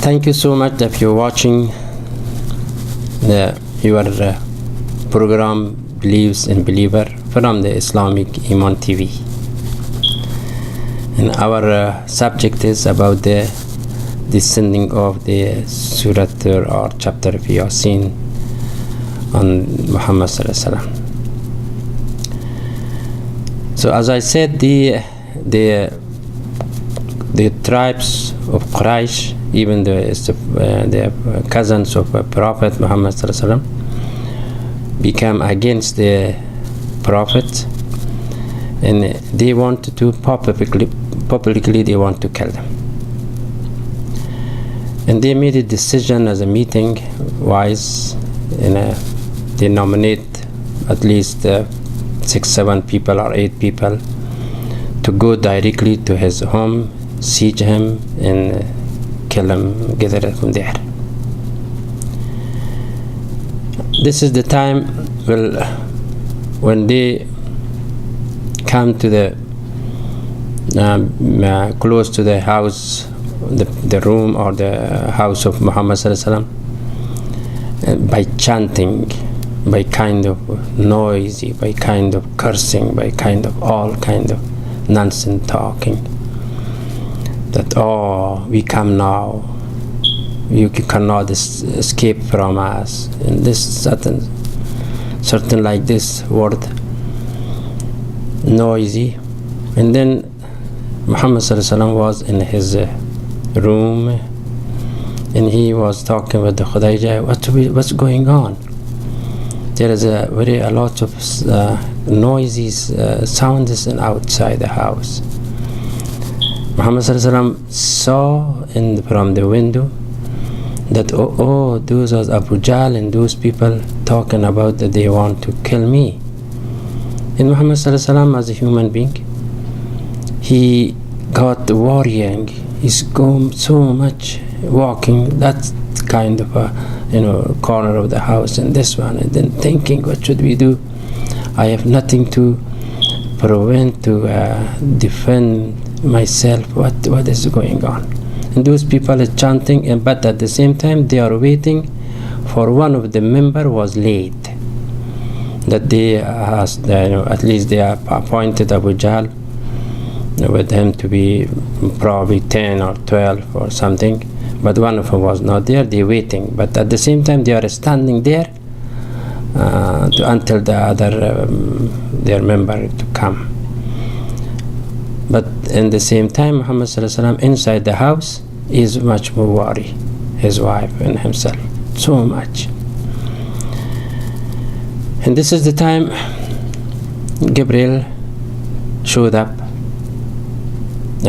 Thank you so much if you're watching your program Believes in Believer from the Islamic Iman TV. And our subject is about the descending of the Surah or chapter of Yasin on Muhammad sallallahu alaihi wasallam. So as I said, the tribes of Quraysh, even the cousins of Prophet Muhammad sallallahu alaihi wasallam, became against the Prophet, and they wanted to publicly they want to kill them. And they made a decision as a meeting wise, and they nominate at least 6-7 people or 8 people to go directly to his home, siege him, and kill him, get it from there. This is the time when they come to the close to the house, the room or the house of Muhammad sallallahu alaihi wasallam, by chanting, by kind of noisy, by kind of cursing, by kind of all kind of nonsense talking, that we come now, you cannot escape from us, and this certain like this word, noisy. And then Muhammad sallallahu alaihi wasallam was in his room, and he was talking with the Khadija, what's going on? There is a lot of noisy sounds outside the house. Muhammad sallallahu alaihi wasallam saw from the window that those are Abu Jahl and those people talking about that they want to kill me. And Muhammad sallallahu alaihi wasallam, as a human being, he got worrying. He's going so much walking that kind of a corner of the house and this one, and then thinking, what should we do? I have nothing to prevent, to defend myself. What is going on? And those people are chanting, but at the same time they are waiting for one of the member was late, that they asked, at least they appointed Abu Jahl with him to be probably 10 or 12 or something, but one of them was not there. They're waiting, but at the same time they are standing there until the other their member to come. But in the same time, Muhammad sallallahu alaihi wasallam inside the house is much more worried, his wife and himself, so much. And this is the time Gabriel showed up on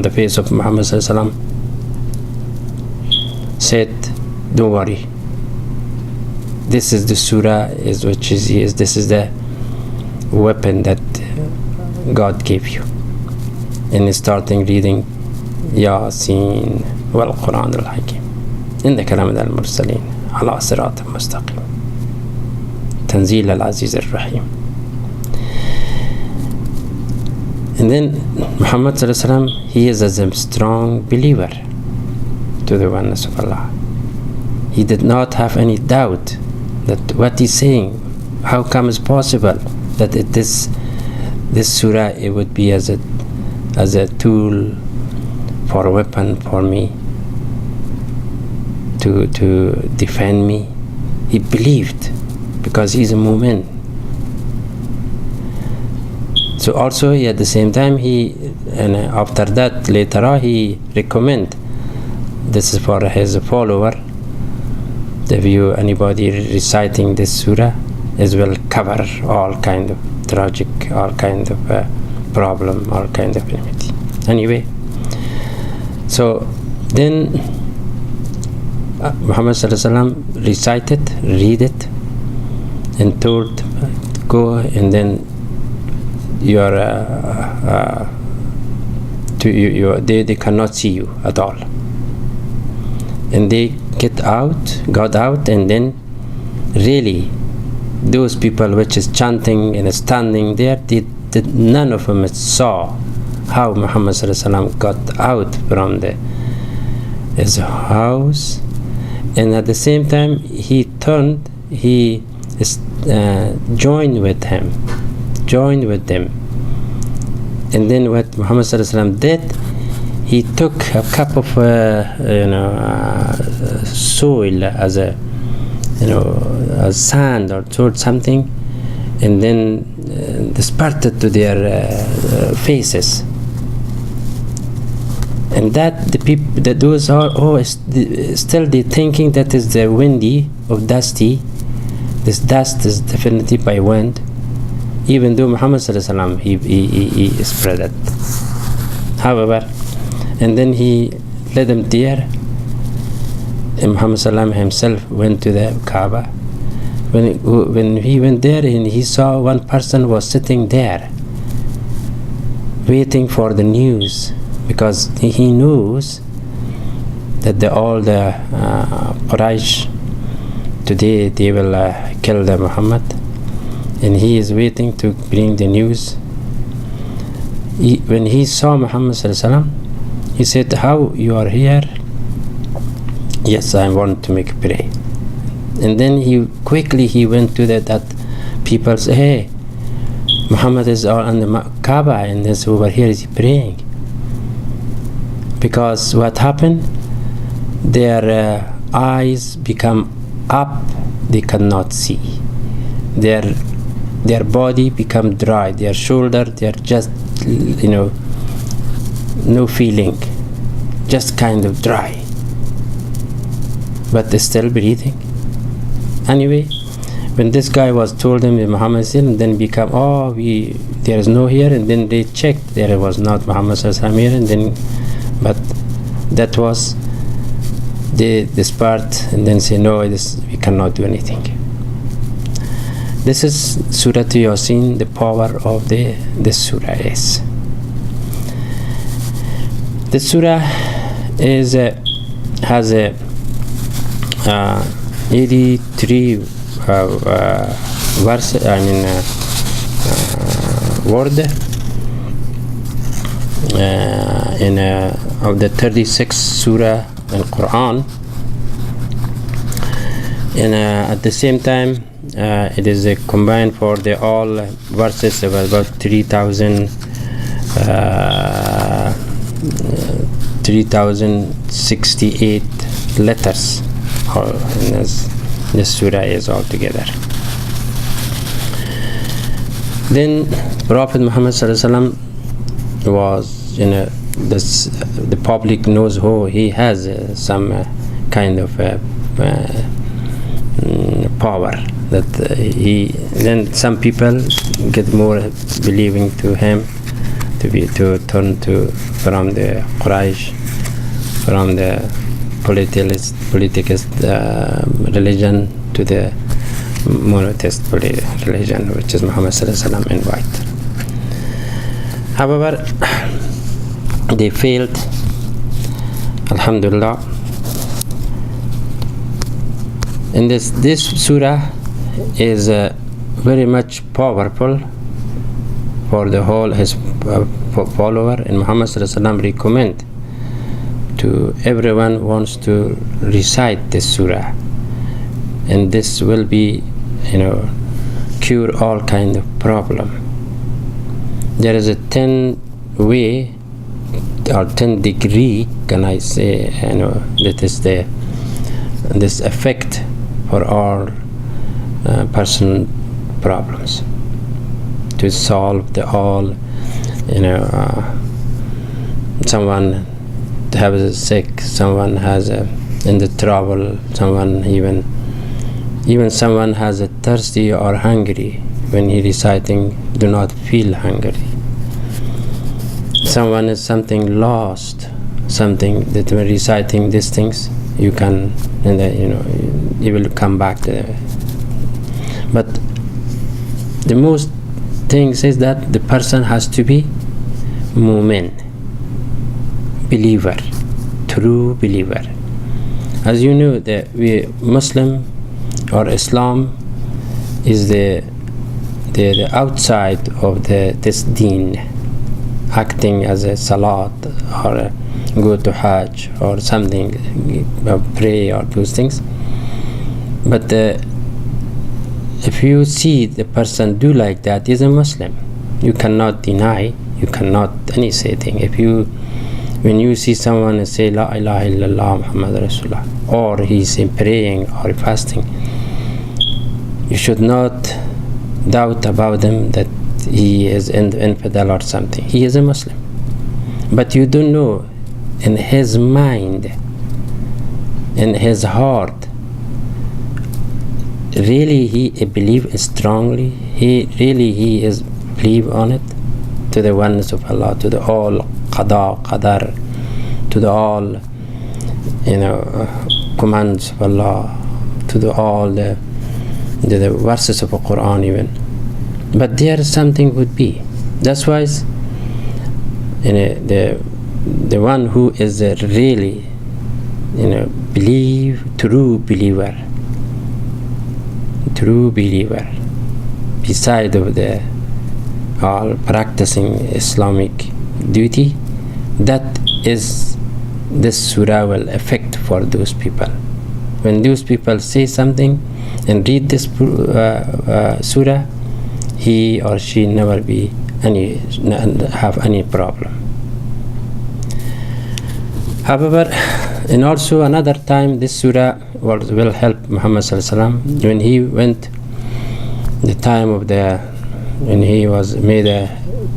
the face of Muhammad sallallahu alaihi wasallam, said, don't worry, this is the surah this is the weapon that God gave you. And starting reading Yasin wal Quran al Hakim innaka lamin al mursalin ala sirat mustaqim tanzil al aziz al rahim. And then Muhammad sallallahu alaihi wasallam, he is as a strong believer to the oneness of Allah. He did not have any doubt that what he's saying, how come it's possible that this surah, it would be as a tool for a weapon for me to defend me. He believed because he's a mu'min. So also at the same time and after that later on he recommend, this is for his follower, if anybody reciting this surah, it will cover all kind of tragic, all kind of problem, all kind of enmity. Anyway, so then Muhammad sallallahu alaihi wasallam recited, read it, and told, go, and then they cannot see you at all. And they got out, and then really those people which is chanting and standing there, none of them saw how Muhammad got out from his house, and at the same time he joined with them. And then what Muhammad did, he took a cup of soil as sand or something, and then dispersed to their faces. And that the people, that those are still they thinking that is the windy of dusty. This dust is definitely by wind, even though Muhammad he spread it. However, and then he led them there, and Muhammad himself went to the Kaaba. When he went there, and he saw one person was sitting there waiting for the news, because he knows that all the Quraysh today they will kill the Muhammad, and he is waiting to bring the news. When he saw Muhammad he said, "How you are here?" "Yes, I want to make pray." And then he quickly went to that people say, "Hey, Muhammad is on the Kaaba, and this over here is praying." Because what happened, their eyes become up, they cannot see. Their body become dry, their shoulder, they're just no feeling, just kind of dry, but they're still breathing. Anyway, when this guy was told him Muhammad is here, and then become, there is no here, and then they checked, there was not Muhammad here, and then, but that was this part, and then say, no, we cannot do anything. This is Surah Yasin, the power of this surah is. The surah has 83 verse, word of the 36 surah in Quran, and at the same time it is combined for the all verses of about 3068 letters in this surah is altogether. Then Prophet Muhammad was the public knows he has some kind of power that then some people get more believing to him, to turn to from the Quraysh, from the politicist religion to the monotheist religion, which is Muhammad invite. However, they failed, alhamdulillah. And this surah is very much powerful for the whole his follower, and Muhammad recommend to everyone wants to recite this surah, and this will be cure all kind of problem. There is a 10 way or 10 degree, can I say, that is this effect for all personal problems, to solve all someone has sick, someone has in the trouble, someone even someone has a thirsty or hungry, when he reciting do not feel hungry. Someone is something lost, something that when reciting these things you can, you will come back to it. But the most things is that the person has to be mu'min, believer, true believer. As you know, we Muslim or Islam is the outside of this deen, acting as a salat or go to Hajj or something, pray or those things. But if you see the person do like that, he's a Muslim. You cannot deny, you cannot any say thing. When you see someone say La ilaha illallah Muhammad Rasulullah, or he's praying or fasting, you should not doubt about him that he is infidel or something. He is a Muslim, but you don't know in his mind, in his heart, really he believe strongly, he is believe on it, to the oneness of Allah, to the all qada, qadar, to the all commands of Allah, to the all the verses of the Quran even. But there something would be. That's why the one who is really true believer, beside of the all practicing Islamic duty, that is this surah will affect for those people. When those people say something and read this surah, he or she never have any problem. However, and also another time this surah will help Muhammad sallallahu alaihi wasallam when he went the time of when he was made a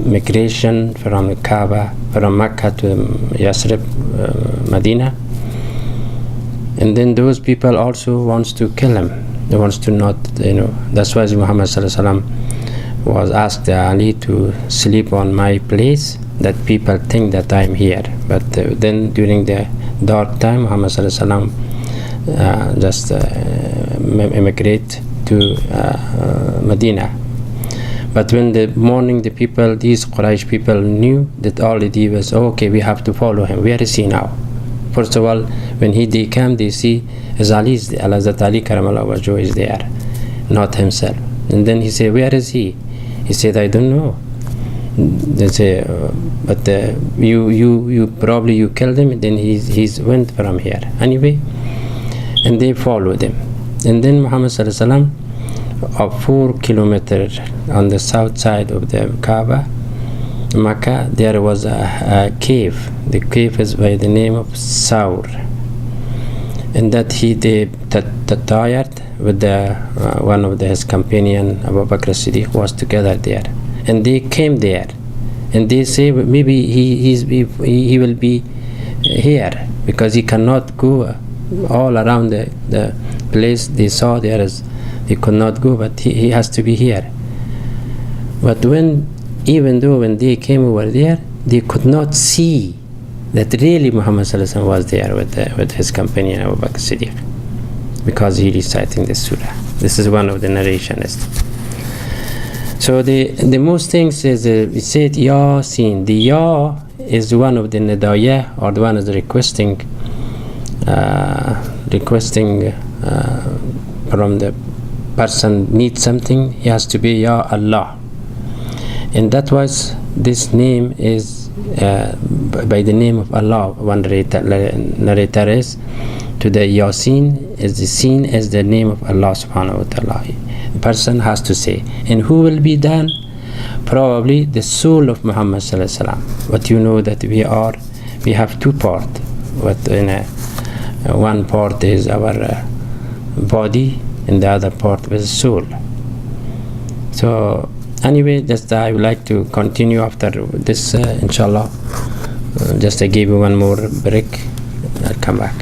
migration from Kaaba, from Mecca to Yasrib, Medina, and then those people also wants to kill him. They wants to not, that's why Muhammad sallallahu alaihi wasallam was asked Ali to sleep on my place, that people think that I'm here. But then during the dark time, Muhammad sallallahu alaihi wasallam just immigrate to Medina. But when the morning the people, these Quraysh people knew that all he did was, okay, we have to follow him. Where is he now? First of all, when they came, they see Ali is there, Hazrat Ali Karamallahu Wajhu is there, not himself. And then he said, where is he? He said, I don't know. They say, but you probably you killed him. Then he's went from here anyway, and they followed him. And then Muhammad sallallahu alaihi wasallam, of 4 kilometers on the south side of the Kaaba, Makkah, there was a cave. The cave is by the name of Saur, and that they tired with one of his companion, Abu Bakr Siddiq, was together there, and they came there, and they say maybe he will be here because he cannot go all around the place they saw there is. He could not go, but he has to be here. But even though when they came over there, they could not see that really Muhammad sallallahu alaihi wasallam was there with his companion Abu Bakr Siddiq, because he reciting this surah. This is one of the narrations. So the most things is we said Yasin. The Ya is one of the Nidaya, or the one is requesting from the person needs something, he has to be Ya Allah. And that was, this name is by the name of Allah. One narrator is to the Yasin is seen as the name of Allah subhanahu wa ta'ala. The person has to say, and who will be done? Probably the soul of Muhammad sallallahu alaihi wasallam. But you know that we have two parts. One part is our body, and the other part is soul. So anyway, just I would like to continue after this inshallah. Just I give you one more break. I'll come back.